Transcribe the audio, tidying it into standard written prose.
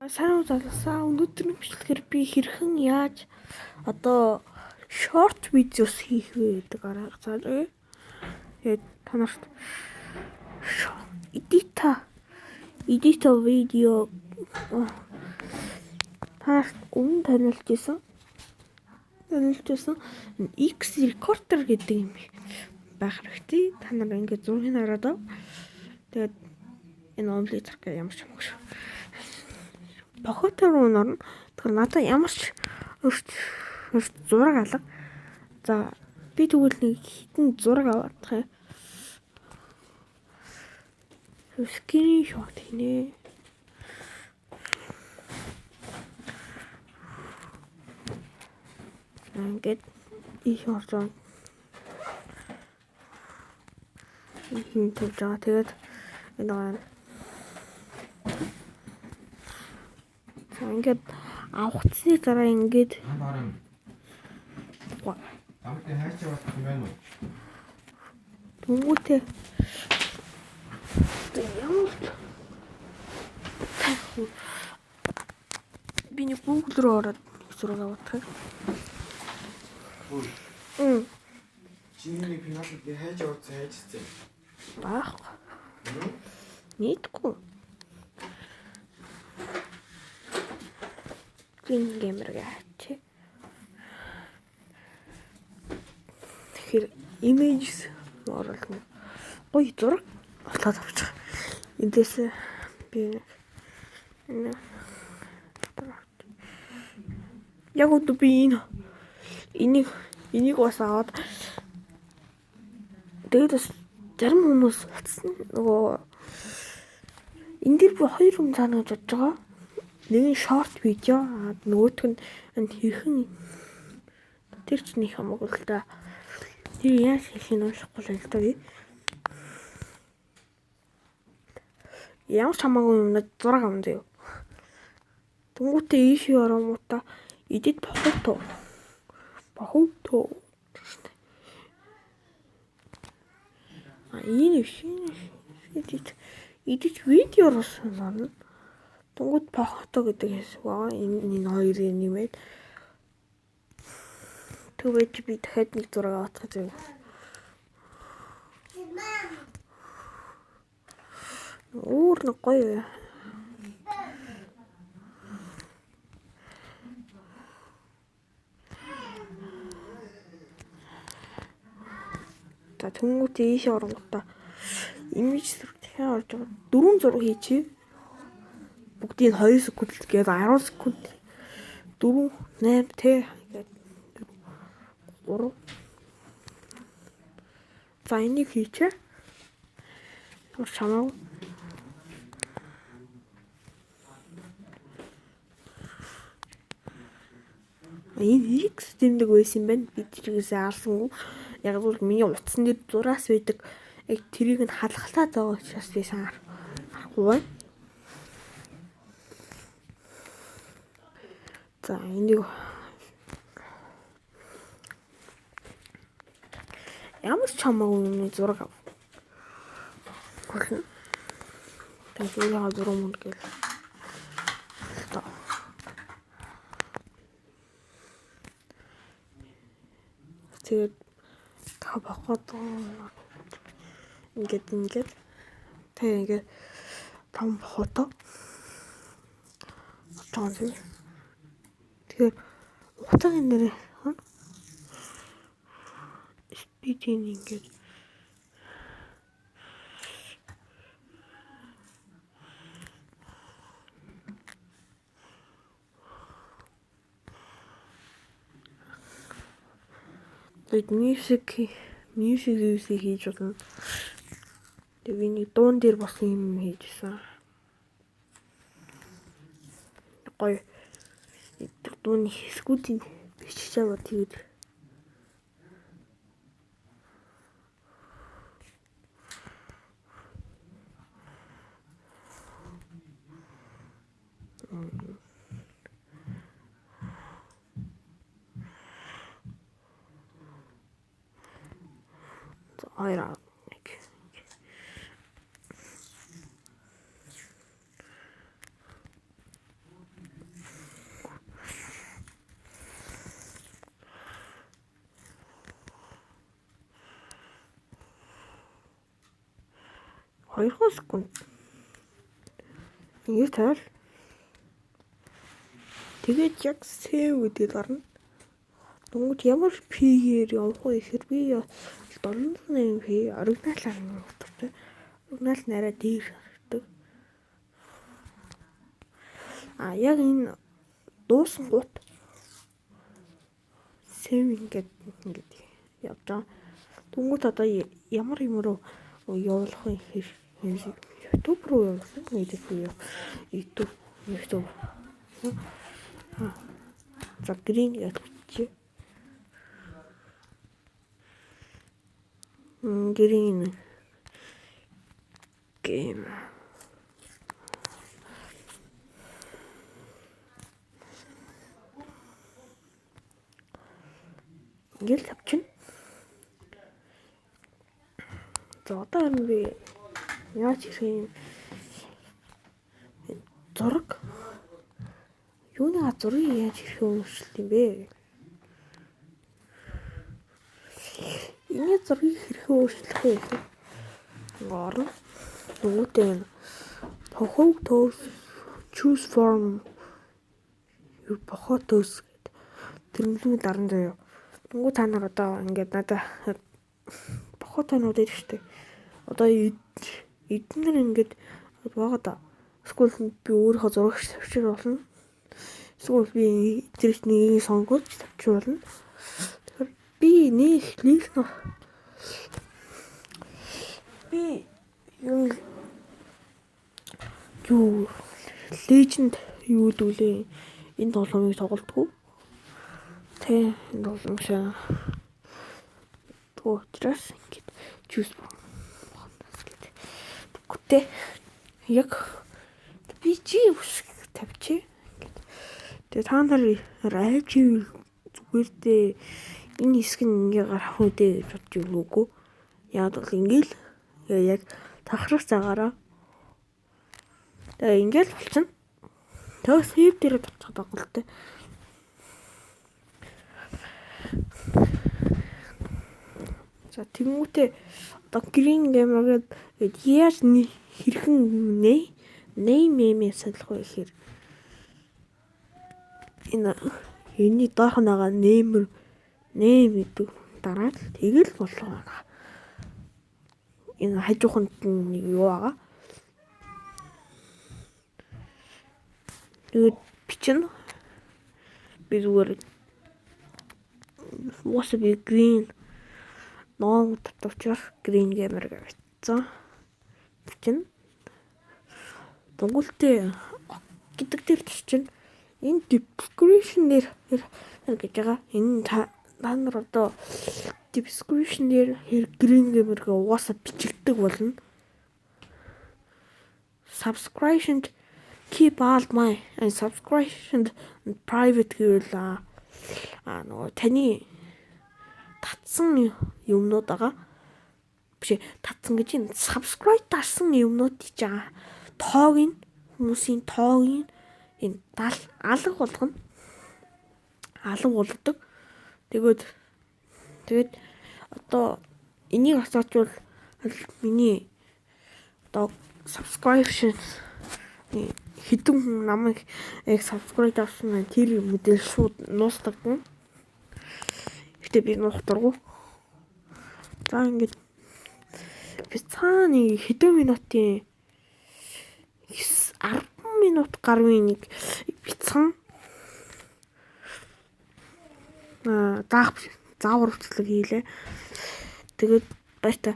Сайн уу залуусаа. Өнөөдрийн бичлэгээр би хэрхэн яаж одоо short videos хийх вэ гэдэг арга зарлаа. Тэгээд та нарт edit видео та нарт өмнө танилцуулсан X recorder гэдэг юм байх хэрэгтэй. Та нар ингээд зургийг хараад аа. Тэгээд энэ онлайн зарах гэх ямар ч юм шиг. Бохот руу норно. Тэгэхээр надад ямар ч зураг алга. За би тэгвэл нэг хитэн зураг аваадах юм. Скриншот хийнэ. Ингээд их орсон. Ийм төлж байгаа. Тэгээд энэ ингээд авахцны дараа ингээд Амтны хайчаа болох юм байна уу? Төнгүүтээ ямар би нэг Google руу ороод зураг авах. Чиний пинатыг хайж аваад хайжцээ. Баах. Нийтгүй. Гин гэмэр гаач. Тэгэхээр images оруулна. Гоё зураг олоод авчих. Эндээс би яг өдөө би энийг бас аваад тэгээд бас зарим хүмүүс нөгөө энэ дэр би хоёр юм цаана гэж бодож байгаа. Нэг нь short видео, нөгөөх нь хэрхэн тэр чинь их хамаагүй л да. Тэр яаж хийх нь уншихгүй л л да би. Ямар ч хамаагүй юм надад зураг аван заяа. Тэнгүүтээ ийшээ ороомуута edit бохото. Энэ edit видеороос норно. Тэнгүүд бохото гэдэг хэсэг байгаа. Энэ хоёрын нэмээд тэгвэл би дахиад нэг зураг авах гэж байна. Өөр нэг гоё. За тэнгүүтээ ийшээ оронготой имиж зураг дахиад орж байгаа. 4 зураг хийчихье. Бүгдийг 2 секунд гээд 10 секунд 4 8 тэ гээд 3. За энийг хийчихэ. Чамаа. Энэ X тэмдэг байсан юм байна. Би тэрийгээс алсангүй. Яг л миний утсан дээр зураас байдаг. Яг тэрийг нь халахтаа байгаа учраас би харахгүй байна. За энийг ямар ч хамаагүй юмны зураг ав. Тэгээд яа зураг мөн гэл. Тэгээд та бохот ингээд тэг ингээд том бохото очсон. Тэгэхээр утгагийн нэр спидийн ингээд music хийж болно. Тэгээ нэг дуун дээр бас юм хийжсэн. Гоё дууны хэсгүүдийн бичиж аваад тэгээд Hayır. 2 секунд. Ингэ тавил. Тэгээд яг save гэдэг гарна. Тэнгүүд ямар P-гээр явах вэ гэхээр би 700 P оригиналаар явуулдаг. Оригинал нараа дээр харагддаг. Яг энэ дуусан гут save ингээд явж байгаа. Тэнгүүд одоо ямар юм руу явуулах вэ гэхээр YouTube руу явуулсан. YouTube. За green гэж бичиж. Green game. Ингээл тавьчихна. За одоо харин би яаж ирэх юм? Зураг. Юуны зургийг яаж ирэх өмчлөлт юм бэ? Энэ зургийг хэрхэн өөрчлөх вэ? Орно. Нүгтэй photos choose from your photos гэдэг. Тэрнлүү даран заяа. Тэнгүү та нар одоо ингээд надад фотонууд ирэх штеп. Одоо эдгээр ингээд байгаа да. Эсвэл би өөрийнхөө зураг тавьчих болно. Эсвэл би зэрэг нэг сонгож тавьчих болно. Тэгэхээр би нэг юу Legend юу дүүлээ энэ тоглоомыг тоглодгоо. Тэ энэ тоглоомшаа учраас ингээд choose гэдэг. Тэгтээ яг би чи тавьчих. Тэгээ та нар аль чи зүгээр дээ энэ хэсэг нь ингээ гарах үдэ гэж бодож өгөөгүй. Яг бол ингээл яг тахрах цагаараа тэгээ ингээл болчихно. Тэгээ save дээр тавьчих байгаа л дээ. За тэмүүтээ одоо green gamer гэдэг яаж хэрхэн name салах вэ гэхээр энэ доох байгаа name гэдэг дараад тэгэл болоо байгаа. Энэ хажууханд нэг юу байгаа. Тэгээд бичнэ. Би зүгээр was be green ном татвчаар green gamer гэж бичсэн. Бичнэ. Тэнгүүлтээ гэдэг дээр чинь энэ description дээр гэж байгаа. Энэ та нар одоо description дээр green gamer-г угаасаа бичигддэг болно. Subscription keep all my and subscription private гэвэл нөгөө таны татсан юмнууд байгаа. Биш татсан гэж энэ subscribe дарсан юмнууд чинь тоог хүмүүсийн тоог энэ алга болгоно. Алга болгодог. Тэгээд одоо энийг асуучвал миний одоо subscription хэдэн хүн намайг subscribe авсан тэр мэдээлэл шууд нуустагдана. Гэтэ би нухдаггүй. За ингээд би цаана хэдэн минутын 10 минут гаруй нэг бицхан заавар хөтлөг хийлээ. Тэгээд баяртай.